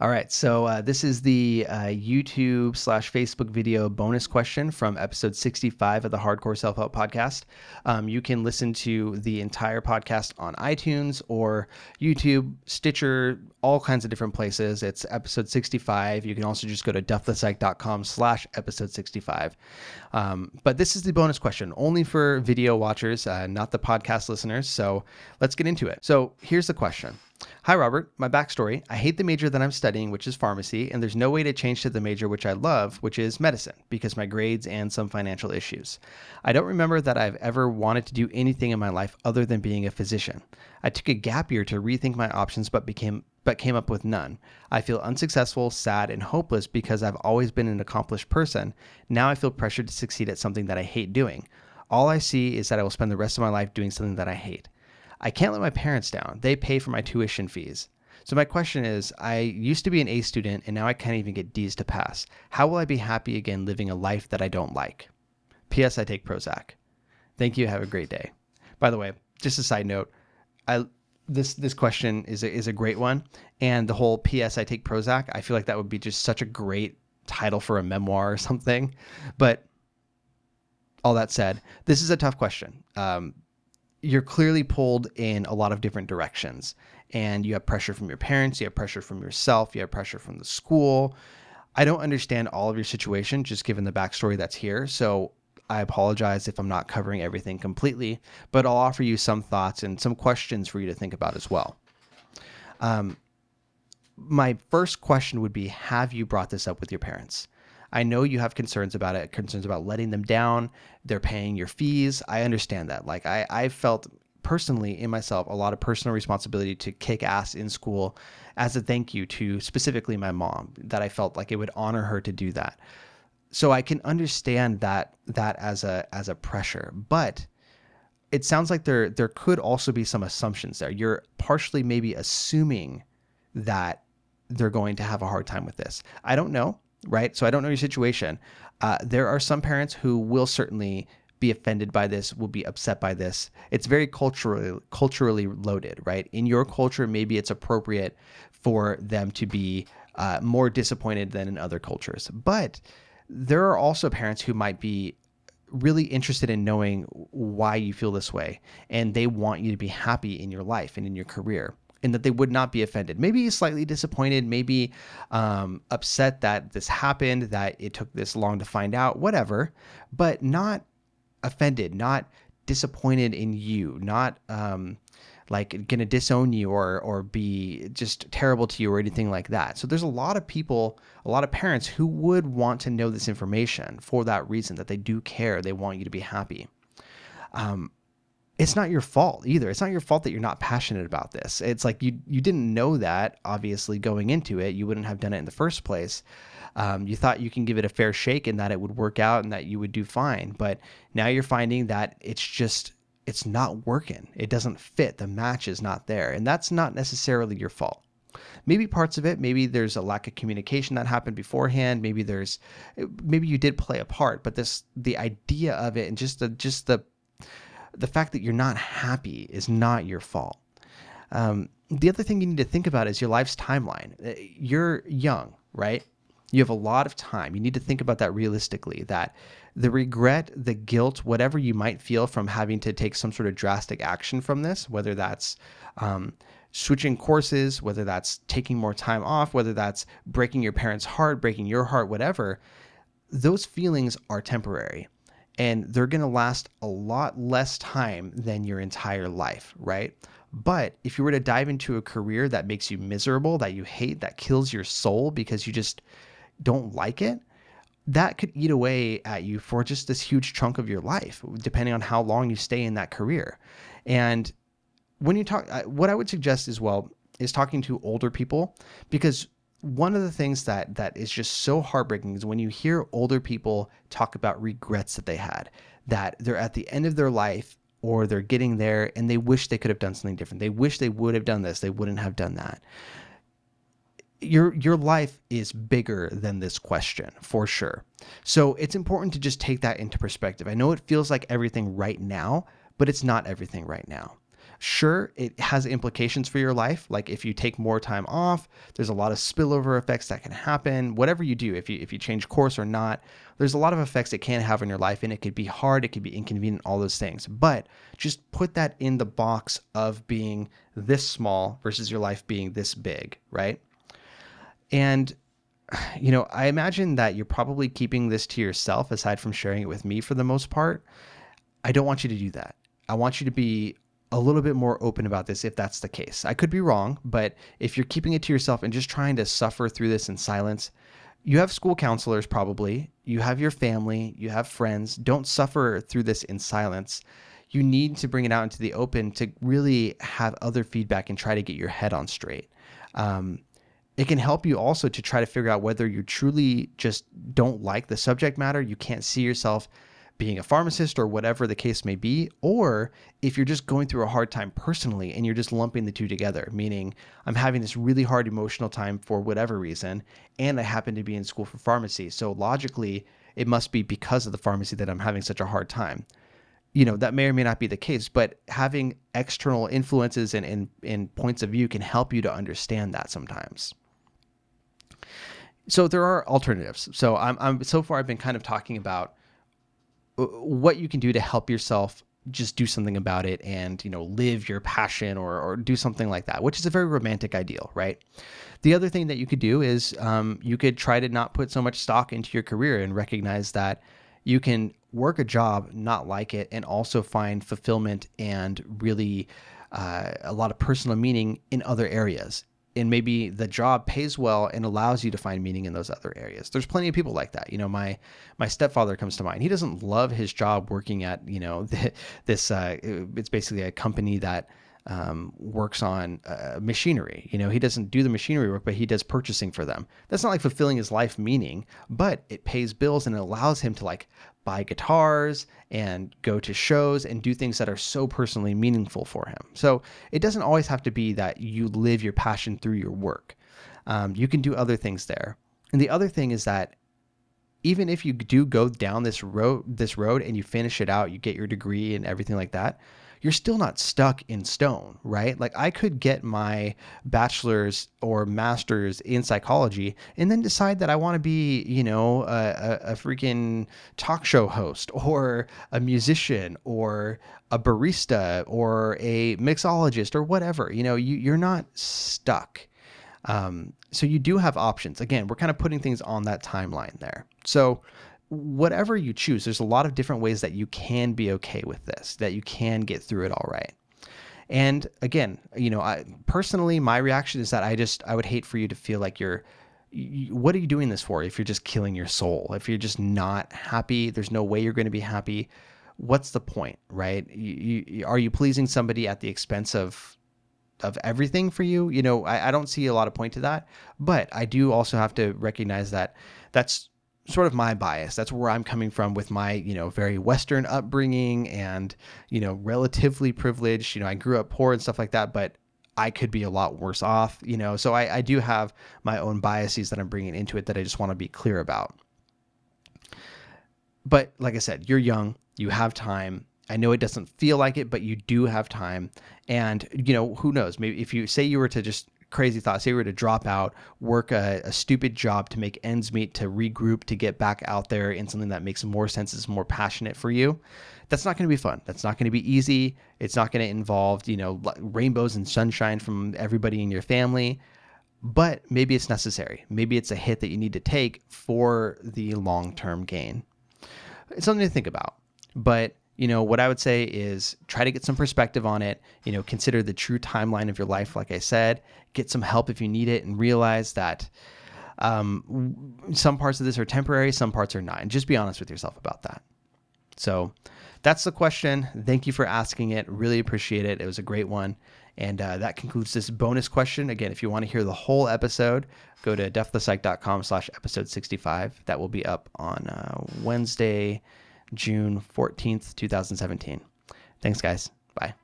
All right, so this is the YouTube slash Facebook video bonus question from episode 65 of the Hardcore Self-Help Podcast. You can listen to the entire podcast on iTunes or YouTube, Stitcher, all kinds of different places. It's episode 65. You can also just go to duffthepsych.com/episode 65. But this is the bonus question, only for video watchers, not the podcast listeners. So let's get into it. So here's the question. Hi, Robert. My backstory. I hate the major that I'm studying, which is pharmacy, and there's no way to change to the major which I love, which is medicine, because my grades and some financial issues. I don't remember that I've ever wanted to do anything in my life other than being a physician. I took a gap year to rethink my options, but came up with none. I feel unsuccessful, sad, and hopeless because I've always been an accomplished person. Now I feel pressured to succeed at something that I hate doing. All I see is that I will spend the rest of my life doing something that I hate. I can't let my parents down. They pay for my tuition fees. So my question is, I used to be an A student and now I can't even get D's to pass. How will I be happy again living a life that I don't like? P.S. I take Prozac. Thank you. Have a great day. By the way, just a side note, this question is a great one. And the whole P.S. I take Prozac, I feel like that would be just such a great title for a memoir or something. But all that said, this is a tough question. You're clearly pulled in a lot of different directions, and you have pressure from your parents, you have pressure from yourself, you have pressure from the school. I don't understand all of your situation, just given the backstory that's here. So I apologize if I'm not covering everything completely, but I'll offer you some thoughts and some questions for you to think about as well. My first question would be, have you brought this up with your parents? I know you have concerns about it, concerns about letting them down. They're paying your fees. I understand that. Like I felt personally in myself a lot of personal responsibility to kick ass in school as a thank you to specifically my mom, that I felt like it would honor her to do that. So I can understand that as a pressure, but it sounds like there could also be some assumptions there. You're partially maybe assuming that they're going to have a hard time with this. I don't know. Right? So I don't know your situation. There are some parents who will certainly be offended by this, will be upset by this. It's very culturally loaded, right? In your culture, maybe it's appropriate for them to be more disappointed than in other cultures. But there are also parents who might be really interested in knowing why you feel this way, and they want you to be happy in your life and in your career, and that they would not be offended. Maybe slightly disappointed, maybe upset that this happened, that it took this long to find out, whatever, but not offended, not disappointed in you, not like gonna disown you or be just terrible to you or anything like that. So there's a lot of people, a lot of parents who would want to know this information for that reason, that they do care, they want you to be happy. It's not your fault either. It's not your fault that you're not passionate about this. It's like you didn't know that, obviously, going into it. You wouldn't have done it in the first place. You thought you can give it a fair shake and that it would work out and that you would do fine. But now you're finding that it's not working. It doesn't fit. The match is not there. And that's not necessarily your fault. Maybe parts of it, maybe there's a lack of communication that happened beforehand. Maybe you did play a part, but the idea of it and just the fact that you're not happy is not your fault. The other thing you need to think about is your life's timeline. You're young, right? You have a lot of time. You need to think about that realistically, that the regret, the guilt, whatever you might feel from having to take some sort of drastic action from this, whether that's switching courses, whether that's taking more time off, whether that's breaking your parents' heart, breaking your heart, whatever, those feelings are temporary. And they're going to last a lot less time than your entire life, right? But if you were to dive into a career that makes you miserable, that you hate, that kills your soul because you just don't like it, that could eat away at you for just this huge chunk of your life, depending on how long you stay in that career. And when you talk, what I would suggest as well is talking to older people, because one of the things that is just so heartbreaking is when you hear older people talk about regrets that they had, that they're at the end of their life or they're getting there and they wish they could have done something different. They wish they would have done this. They wouldn't have done that. Your life is bigger than this question, for sure. So it's important to just take that into perspective. I know it feels like everything right now, but it's not everything right now. Sure, it has implications for your life. Like if you take more time off, there's a lot of spillover effects that can happen. Whatever you do, if you change course or not, there's a lot of effects it can have in your life, and it could be hard, it could be inconvenient, all those things. But just put that in the box of being this small versus your life being this big, right? And I imagine that you're probably keeping this to yourself aside from sharing it with me for the most part. I don't want you to do that. I want you to be a little bit more open about this if that's the case. I could be wrong, but if you're keeping it to yourself and just trying to suffer through this in silence, you have school counselors probably, you have your family, you have friends. Don't suffer through this in silence. You need to bring it out into the open to really have other feedback and try to get your head on straight. It can help you also to try to figure out whether you truly just don't like the subject matter, you can't see yourself being a pharmacist or whatever the case may be, or if you're just going through a hard time personally and you're just lumping the two together, meaning I'm having this really hard emotional time for whatever reason, and I happen to be in school for pharmacy. So logically, it must be because of the pharmacy that I'm having such a hard time. That may or may not be the case, but having external influences and points of view can help you to understand that sometimes. So there are alternatives. So so far I've been kind of talking about what you can do to help yourself just do something about it and, live your passion or do something like that, which is a very romantic ideal, right? The other thing that you could do is you could try to not put so much stock into your career and recognize that you can work a job, not like it, and also find fulfillment and really a lot of personal meaning in other areas. And maybe the job pays well and allows you to find meaning in those other areas. There's plenty of people like that. My stepfather comes to mind. He doesn't love his job working at, this, it's basically a company that works on machinery. He doesn't do the machinery work, but he does purchasing for them. That's not like fulfilling his life meaning, but it pays bills and it allows him to buy guitars and go to shows and do things that are so personally meaningful for him. So it doesn't always have to be that you live your passion through your work. You can do other things there. And the other thing is that even if you do go down this road and you finish it out, you get your degree and everything like that, you're still not stuck in stone, right? Like I could get my bachelor's or master's in psychology and then decide that I want to be, a freaking talk show host or a musician or a barista or a mixologist or whatever. You're not stuck. So you do have options. Again, we're kind of putting things on that timeline there. So whatever you choose, there's a lot of different ways that you can be okay with this, that you can get through it all right. And again, personally, my reaction is that I would hate for you to feel like what are you doing this for? If you're just killing your soul, if you're just not happy, there's no way you're going to be happy. What's the point, right? Are you pleasing somebody at the expense of everything for you? I don't see a lot of point to that, but I do also have to recognize that that's sort of my bias. That's where I'm coming from with my, very Western upbringing and, relatively privileged. I grew up poor and stuff like that, but I could be a lot worse off, so I do have my own biases that I'm bringing into it that I just want to be clear about. But like I said, you're young, you have time. I know it doesn't feel like it, but you do have time. And, who knows, maybe if you say you were to just crazy thoughts, say you were to drop out, work a stupid job to make ends meet, to regroup, to get back out there in something that makes more sense, is more passionate for you. That's not going to be fun. That's not going to be easy. It's not going to involve, rainbows and sunshine from everybody in your family, but maybe it's necessary. Maybe it's a hit that you need to take for the long-term gain. It's something to think about, but what I would say is try to get some perspective on it, consider the true timeline of your life. Like I said, get some help if you need it, and realize that some parts of this are temporary, some parts are not, and just be honest with yourself about that. So that's the question. Thank you for asking it. Really appreciate it. It was a great one. And that concludes this bonus question. Again, if you want to hear the whole episode, go to deaththepsych.com/episode 65. That will be up on Wednesday, June 14th, 2017. Thanks, guys. Bye.